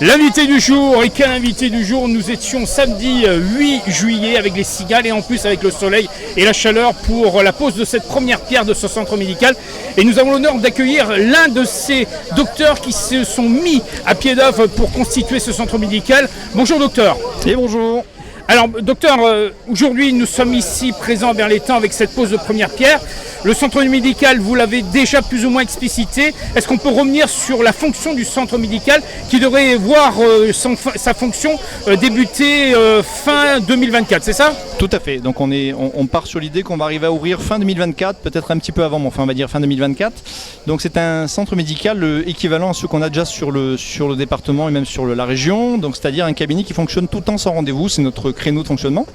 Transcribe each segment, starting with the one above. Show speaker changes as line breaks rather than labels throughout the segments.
L'invité du jour, et quel invité du jour, nous étions samedi 8 juillet avec les cigales et en plus avec le soleil et la chaleur pour la pose de cette première pierre de ce centre médical. Et nous avons l'honneur d'accueillir l'un de ces docteurs qui se sont mis à pied d'œuvre pour constituer ce centre médical. Bonjour docteur.
Et bonjour.
Alors docteur, aujourd'hui nous sommes ici présents à Berlétan avec cette pose de première pierre. Le centre médical, vous l'avez déjà plus ou moins explicité. Est-ce qu'on peut revenir sur la fonction du centre médical qui devrait voir sa fonction débuter fin 2024, c'est ça?
Tout à fait. Donc on part sur l'idée qu'on va arriver à ouvrir fin 2024, peut-être un petit peu avant, mais enfin on va dire fin 2024. Donc c'est un centre médical équivalent à ceux qu'on a déjà sur le département et même sur la région. Donc c'est-à-dire un cabinet qui fonctionne tout le temps sans rendez-vous, c'est notre créneau de fonctionnement,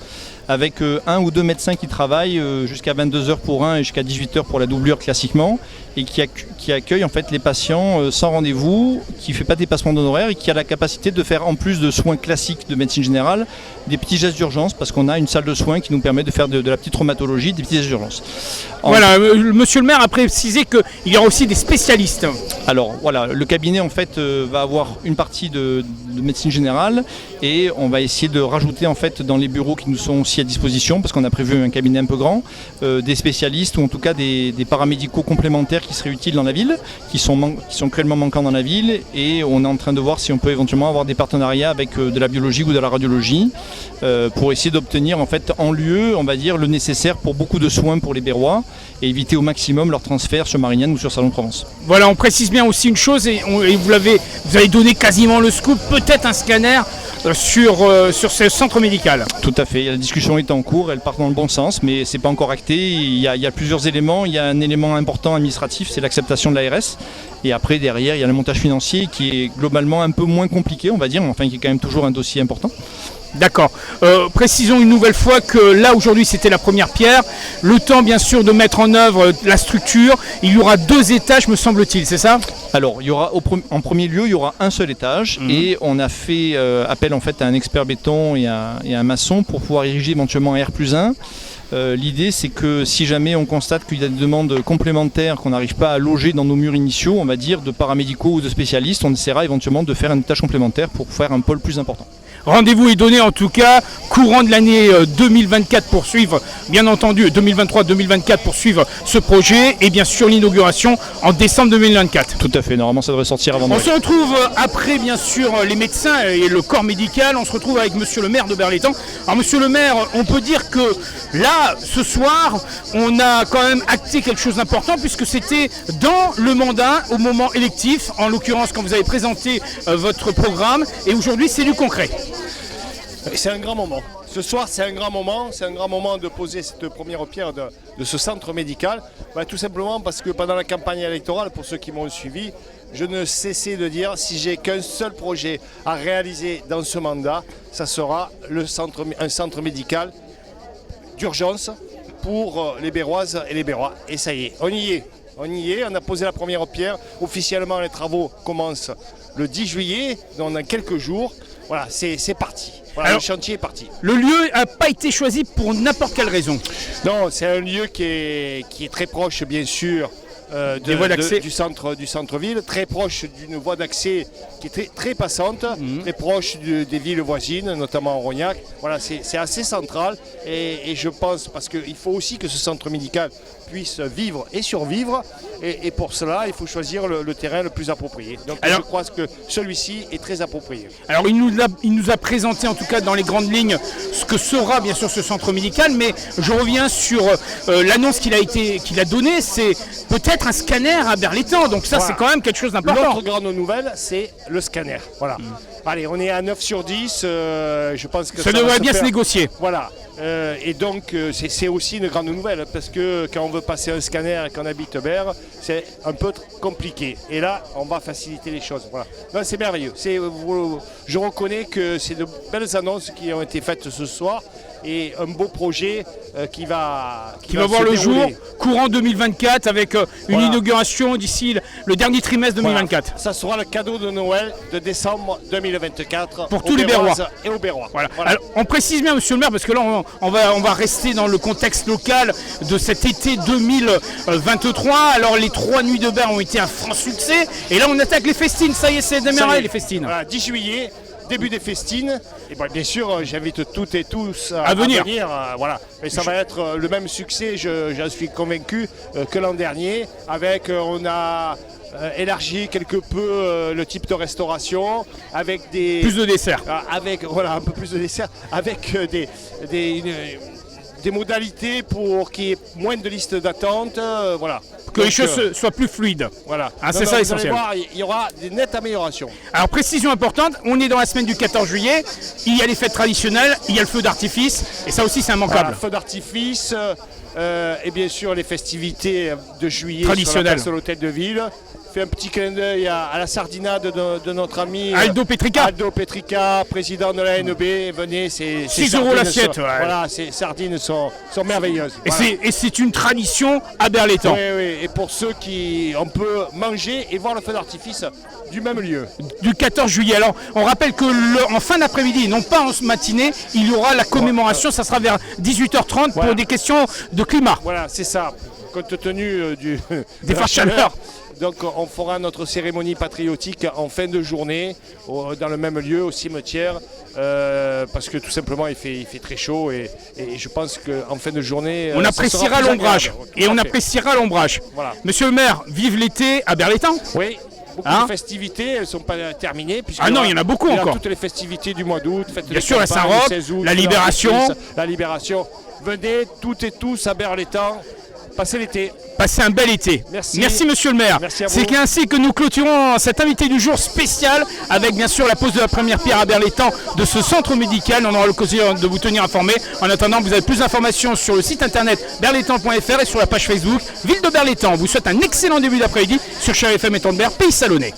avec un ou deux médecins qui travaillent jusqu'à 22h pour un et jusqu'à 18h pour la doublure classiquement, et qui accueille en fait les patients sans rendez-vous, qui ne fait pas de dépassement d'honoraires et qui a la capacité de faire, en plus de soins classiques de médecine générale, des petits gestes d'urgence, parce qu'on a une salle de soins qui nous permet de faire de la petite traumatologie, des petits gestes d'urgence.
Voilà, monsieur le maire a précisé qu'il y aura aussi des spécialistes.
Alors voilà, le cabinet en fait va avoir une partie de médecine générale, et on va essayer de rajouter en fait dans les bureaux qui nous sont aussi à disposition, parce qu'on a prévu un cabinet un peu grand, des spécialistes ou en tout cas des paramédicaux complémentaires qui seraient utiles dans la ville, qui sont cruellement manquants dans la ville, et on est en train de voir si on peut éventuellement avoir des partenariats avec de la biologie ou de la radiologie pour essayer d'obtenir en fait en lieu, on va dire, le nécessaire pour beaucoup de soins pour les Bérois et éviter au maximum leur transfert sur Marignane ou sur Salon-de-Provence.
Voilà, on précise bien aussi une chose, et vous avez donné quasiment le scoop, peut-être un scanner sur ce centre médical.
Tout à fait, la discussion est en cours, elle part dans le bon sens, mais c'est pas encore acté. Il y a plusieurs éléments. Il y a un élément important administratif, c'est l'acceptation de l'ARS. Et après, derrière, il y a le montage financier qui est globalement un peu moins compliqué, on va dire, mais enfin qui est quand même toujours un dossier important.
D'accord. Précisons une nouvelle fois que là, aujourd'hui, c'était la première pierre. Le temps, bien sûr, de mettre en œuvre la structure. Il y aura 2 étages, me semble-t-il, c'est ça?
Alors, il y aura en premier lieu, il y aura un seul étage, et on a fait appel en fait à un expert béton et à un maçon pour pouvoir ériger éventuellement un R+1. L'idée, c'est que si jamais on constate qu'il y a des demandes complémentaires qu'on n'arrive pas à loger dans nos murs initiaux, on va dire de paramédicaux ou de spécialistes, on essaiera éventuellement de faire un étage complémentaire pour faire un pôle plus important.
Rendez-vous est donné en tout cas courant de l'année 2024 pour suivre, bien entendu 2023-2024 pour suivre ce projet, et bien sûr l'inauguration en décembre 2024.
Tout à fait, normalement ça devrait sortir avant Noël.
On se retrouve après bien sûr les médecins et le corps médical, on se retrouve avec monsieur le maire de Berlétan. Alors monsieur le maire, on peut dire que là, ce soir, on a quand même acté quelque chose d'important, puisque c'était dans le mandat au moment électif, en l'occurrence quand vous avez présenté votre programme, et aujourd'hui c'est du concret.
C'est un grand moment. Ce soir, c'est un grand moment de poser cette première pierre de ce centre médical. Tout simplement parce que pendant la campagne électorale, pour ceux qui m'ont suivi, je ne cessais de dire, si j'ai qu'un seul projet à réaliser dans ce mandat, ça sera un centre médical d'urgence pour les Béroises et les Bérois. Et ça y est, on y est. On a posé la première pierre. Officiellement, les travaux commencent le 10 juillet, donc dans quelques jours. Voilà, c'est parti. Voilà, alors, le chantier est parti.
Le lieu n'a pas été choisi pour n'importe quelle raison.
Non, c'est un lieu qui est très proche, bien sûr, du centre-ville, très proche d'une voie d'accès qui est très passante, très proche des villes voisines, notamment Rognac. Voilà, c'est assez central, et je pense, parce qu'il faut aussi que ce centre médical puisse vivre et survivre, et pour cela, il faut choisir le terrain le plus approprié. Donc je crois que celui-ci est très approprié.
Alors il nous a présenté en tout cas dans les grandes lignes ce que sera bien sûr ce centre médical, mais je reviens sur l'annonce qu'il a donnée, c'est peut-être un scanner à Berlétan, donc ça voilà. C'est quand même quelque chose d'important.
L'autre grande nouvelle, c'est le scanner. Voilà. Allez, on est à 9 sur 10, je pense que
ça devrait bien se négocier.
Voilà. Et donc c'est aussi une grande nouvelle, parce que quand on veut passer un scanner et qu'on habite Berre, c'est un peu compliqué. Et là, on va faciliter les choses. Voilà. Non, c'est merveilleux. Je reconnais que c'est de belles annonces qui ont été faites ce soir. et un beau projet qui va
voir
se
le
dérouler.
jour courant 2024 avec une
Voilà.
inauguration d'ici le dernier trimestre 2024.
Voilà. Ça sera le cadeau de Noël de décembre 2024
Pour tous les Berrois.
et aux Berrois.
Voilà. Alors, on précise bien, monsieur le maire, parce que là, on va rester dans le contexte local de cet été 2023. Alors, les 3 nuits de Berre ont été un franc succès. Et là, on attaque les festines. Ça y est, c'est démarré, les festines.
Voilà, 10 juillet, début des festines. Et bien sûr, j'invite toutes et tous
à venir.
Voilà. Et ça va être le même succès, j'en suis convaincu, que l'an dernier. On a élargi quelque peu le type de restauration avec des...
Plus de desserts.
Un peu plus de desserts, avec des modalités pour qu'il y ait moins de listes d'attente. Voilà.
Que les choses soient plus fluides.
Voilà.
C'est ça l'essentiel.
Vous allez voir, il y aura des nettes améliorations.
Alors, précision importante, on est dans la semaine du 14 juillet. Il y a les fêtes traditionnelles, il y a le feu d'artifice. Et ça aussi, c'est immanquable.
Voilà, feu d'artifice et bien sûr les festivités de juillet
traditionnelles
sur la place de l'hôtel de ville. Fait un petit clin d'œil à la sardinade de notre ami
Aldo Petrica.
Aldo Petrica, président de la NEB. Venez, c'est
6 € l'assiette.
Voilà, ces sardines sont merveilleuses. Voilà.
Et c'est une tradition à Berlétan.
Oui, et pour ceux on peut manger et voir le feu d'artifice du même lieu.
Du 14 juillet. Alors, on rappelle que en fin d'après-midi, non pas en matinée, il y aura la commémoration. Ça sera vers 18h30 pour des questions de climat.
Voilà, c'est ça. Compte tenu
des fortes chaleurs.
Donc on fera notre cérémonie patriotique en fin de journée dans le même lieu, au cimetière, parce que tout simplement il fait très chaud et je pense qu'en fin de journée...
On appréciera l'ombrage. Et on appréciera l'ombrage.
Voilà.
Monsieur le maire, vive l'été à Berlétan.
Oui. Beaucoup de festivités, elles ne sont pas terminées.
Ah non, il y en a beaucoup encore.
Toutes les festivités du mois d'août,
bien sûr, la Saint-Roch, la Libération.
La Libération. Venez toutes et tous à Berlétan. Passez l'été.
Passez un bel été. Merci monsieur le maire.
Merci à vous.
C'est ainsi que nous clôturons cet invité du jour spécial avec bien sûr la pose de la première pierre à Berlétan de ce centre médical. On aura l'occasion de vous tenir informé. En attendant, vous avez plus d'informations sur le site internet berlétan.fr et sur la page Facebook Ville de Berlétan. On vous souhaite un excellent début d'après-midi sur Chéri FM et Tondebert, Pays Salonnais.